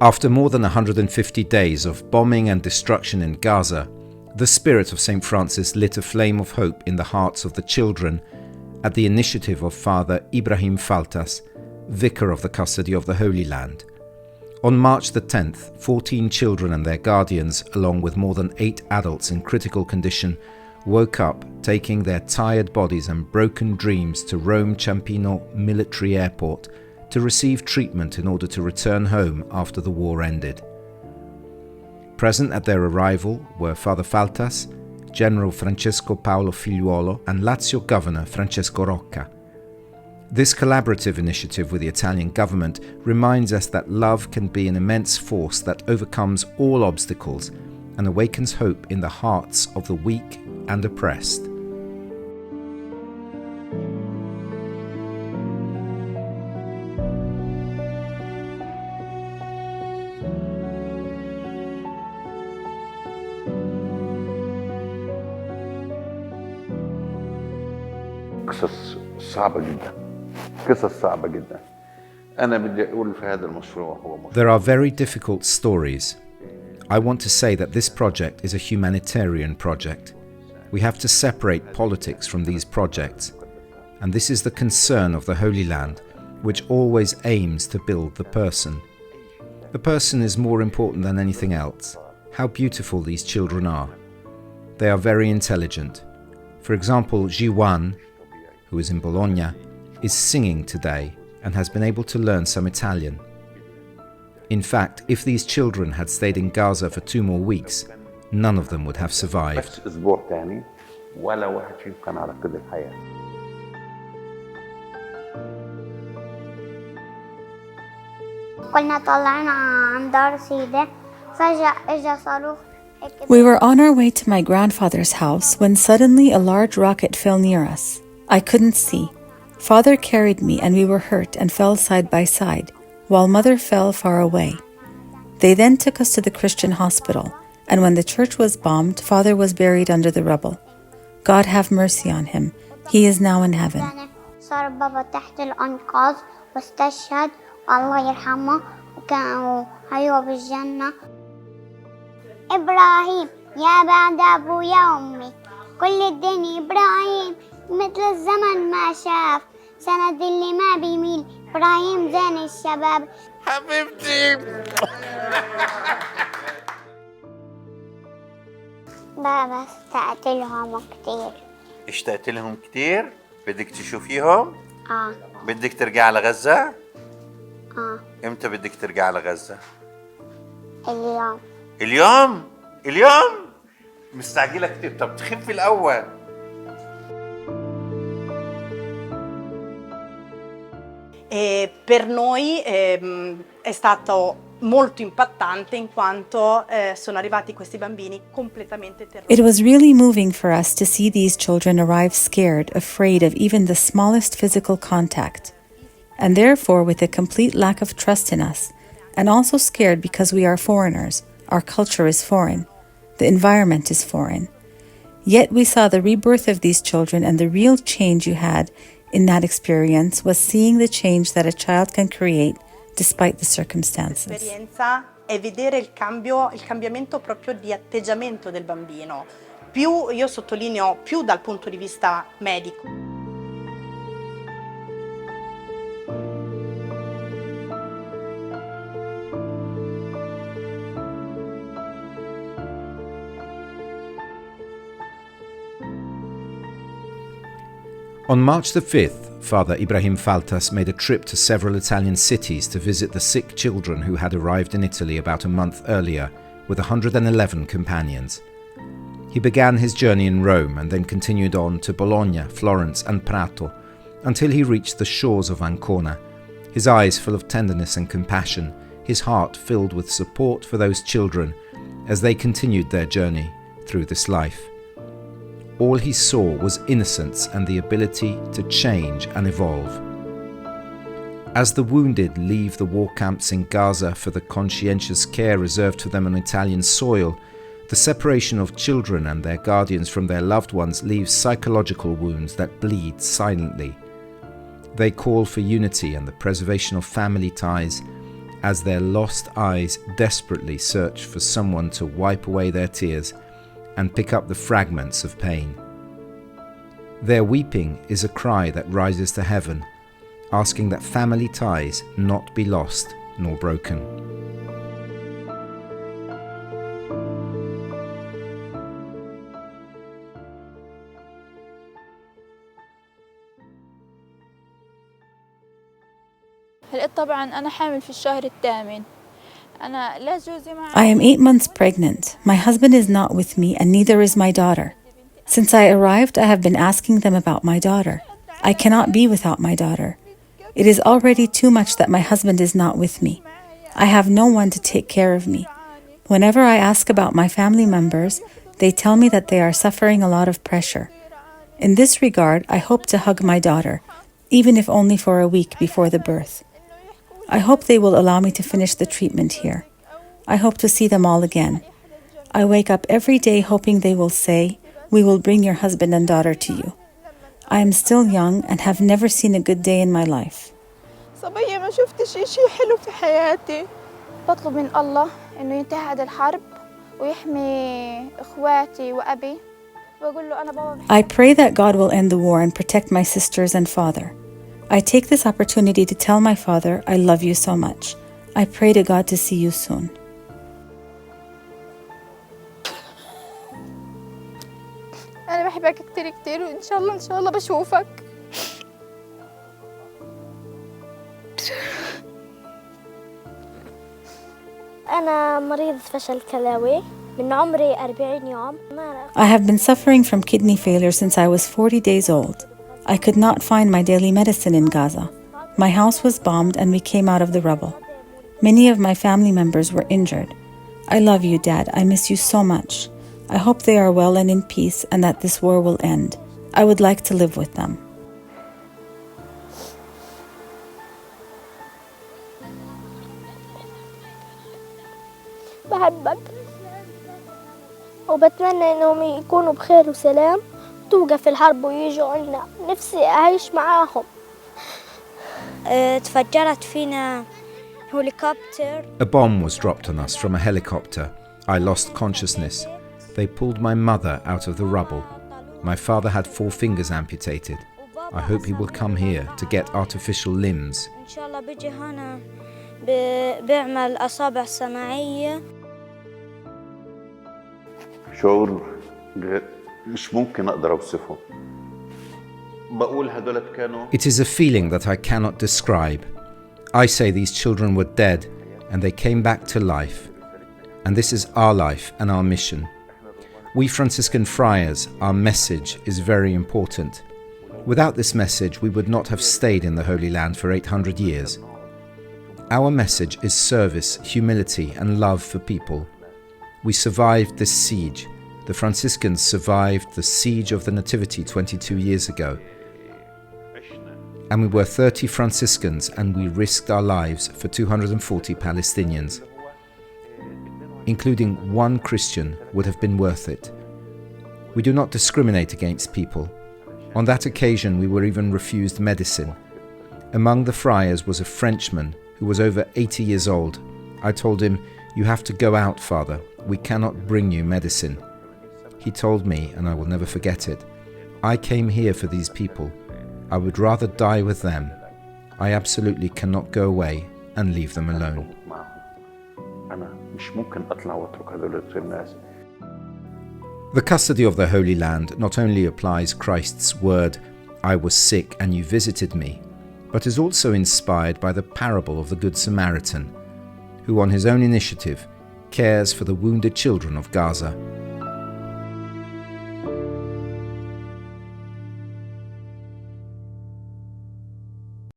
After more than 150 days of bombing and destruction in Gaza, the spirit of St. Francis lit a flame of hope in the hearts of the children at the initiative of Father Ibrahim Faltas, vicar of the Custody of the Holy Land. On March the 10th, 14 children and their guardians, along with more than 8 adults in critical condition, woke up, taking their tired bodies and broken dreams to Rome Ciampino military airport to receive treatment in order to return home after the war ended. Present at their arrival were Father Faltas, General Francesco Paolo Figliuolo, and Lazio Governor Francesco Rocca. This collaborative initiative with the Italian government reminds us that love can be an immense force that overcomes all obstacles and awakens hope in the hearts of the weak and oppressed. قصص صعبة جدا قصص صعبة جدا أنا بدي أقول في هذا المشروع هو مشروع. There are very difficult stories. I want to say that this project is a humanitarian project. We have to separate politics from these projects, and this is the concern of the Holy Land, which always aims to build the person. The person is more important than anything else. How beautiful these children are. They are very intelligent. For example, Jiwan, who is in Bologna, is singing today and has been able to learn some Italian. In fact, if these children had stayed in Gaza for 2 more weeks, none of them would have survived. أسبوع تاني ولا واحد فيهم كان على قيد الحياة. كنا طلعنا عن دار سيدة فجأة إجا صاروخ. We were on our way to my grandfather's house when suddenly a large rocket fell near us. I couldn't see. Father carried me and we were hurt and fell side by side, while Mother fell far away. They then took us to the Christian hospital, and when the church was bombed, Father was buried under the rubble. God have mercy on him. He is now in heaven. صار بابا تحت الأنقاض واستشهد الله يرحمه وكان هيو بالجنة. إبراهيم يا بعد أبويا وأمي كل الدنيا إبراهيم مثل الزمن ما شاف سند اللي ما بيميل إبراهيم زين الشباب حبيبتي. بابا اشتقت لهم كتير. اشتقت لهم كتير؟ بدك تشوفيهم؟ بدك ترجع على غزة؟ امتى بدك ترجع على غزة؟ اليوم. اليوم؟ مستعجلة كتير. طب تخفي الأول. Per noi è stato molto impattante in quanto sono arrivati questi bambini completamente terrorizzati. It was really moving for us to see these children arrive scared, afraid of even the smallest physical contact, and therefore with a complete lack of trust in us, and also scared because we are foreigners, our culture is foreign, the environment is foreign. Yet we saw the rebirth of these children, and the real change you had in that experience was seeing the change that a child can create despite the circumstances. L'esperienza è vedere il cambiamento proprio di atteggiamento del bambino. Più, io sottolineo, più dal punto di vista medico. On March the 5th, Father Ibrahim Faltas made a trip to several Italian cities to visit the sick children who had arrived in Italy about a month earlier with 111 companions. He began his journey in Rome and then continued on to Bologna, Florence and Prato until he reached the shores of Ancona, his eyes full of tenderness and compassion, his heart filled with support for those children as they continued their journey through this life. All he saw was innocence and the ability to change and evolve. As the wounded leave the war camps in Gaza for the conscientious care reserved for them on Italian soil, the separation of children and their guardians from their loved ones leaves psychological wounds that bleed silently. They call for unity and the preservation of family ties, as their lost eyes desperately search for someone to wipe away their tears and pick up the fragments of pain. Their weeping is a cry that rises to heaven, asking that family ties not be lost nor broken. I am 8 months pregnant. My husband is not with me, and neither is my daughter. Since I arrived, I have been asking them about my daughter. I cannot be without my daughter. It is already too much that my husband is not with me. I have no one to take care of me. Whenever I ask about my family members, they tell me that they are suffering a lot of pressure. In this regard, I hope to hug my daughter, even if only for a week before the birth. I hope they will allow me to finish the treatment here. I hope to see them all again. I wake up every day hoping they will say, "We will bring your husband and daughter to you." I am still young and have never seen a good day in my life. صبية ما شفتش شيء حلو في حياتي. بطلب من الله إنه ينتهي هذا الحرب ويحمي إخواتي وأبي. وأقول له أنا بابا. I pray that God will end the war and protect my sisters and father. I take this opportunity to tell my father I love you so much. I pray to God to see you soon. أنا بحبك كتير كتير وإن شاء الله بشوفك. أنا مريض فشل كلوي من عمري 40 يوم. I have been suffering from kidney failure since I was 40 days old. I could not find my daily medicine in Gaza. My house was bombed and we came out of the rubble. Many of my family members were injured. I love you, Dad. I miss you so much. I hope they are well and in peace and that this war will end. I would like to live with them. بحبك وبتمنى إنهم يكونوا بخير وسلام توقف الحرب ويجوا عنا. نفسي أعيش معاهم. تفجرت فينا helicopter. A bomb was dropped on us from a helicopter. I lost consciousness. They pulled my mother out of the rubble. My father had 4 fingers amputated. I hope he will come here to get artificial limbs. إن شاء الله بيجي هنا بيعمل أصابع صناعية. شعور مش ممكن أقدر أوصفه. بقول هدول كانوا. It is a feeling that I cannot describe. I say these children were dead and they came back to life. And this is our life and our mission. We Franciscan friars, our message is very important. Without this message, we would not have stayed in the Holy Land for 800 years. Our message is service, humility, and love for people. We survived this siege. The Franciscans survived the siege of the Nativity 22 years ago. And we were 30 Franciscans and we risked our lives for 240 Palestinians. Including 1 Christian would have been worth it. We do not discriminate against people. On that occasion, we were even refused medicine. Among the friars was a Frenchman who was over 80 years old. I told him, "You have to go out, Father. We cannot bring you medicine." He told me, and I will never forget it, "I came here for these people. I would rather die with them. I absolutely cannot go away and leave them alone." The custody of the Holy Land not only applies Christ's word, "I was sick and you visited me," but is also inspired by the parable of the Good Samaritan, who on his own initiative cares for the wounded children of Gaza